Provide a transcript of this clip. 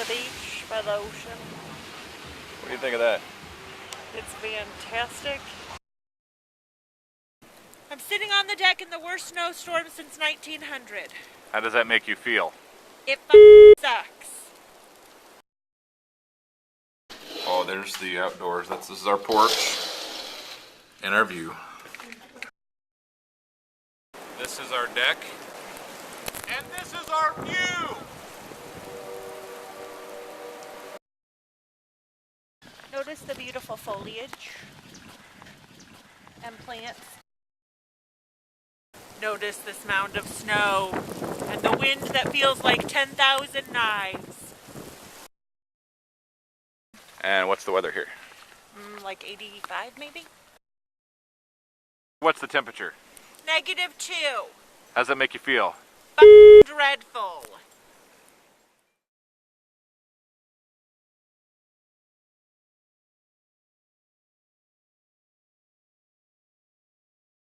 the beach by the ocean. What do you think of that? It's fantastic. I'm sitting on the deck in the worst snowstorm since 1900. How does that make you feel? It sucks. Oh, there's the outdoors. This is our porch and our view. This is our deck. And this is our view! Notice the beautiful foliage and plants. Notice this mound of snow and the wind that feels like 10,000 knives. And what's the weather here? Like 85 maybe? What's the temperature? -2. How does that make you feel? Dreadful.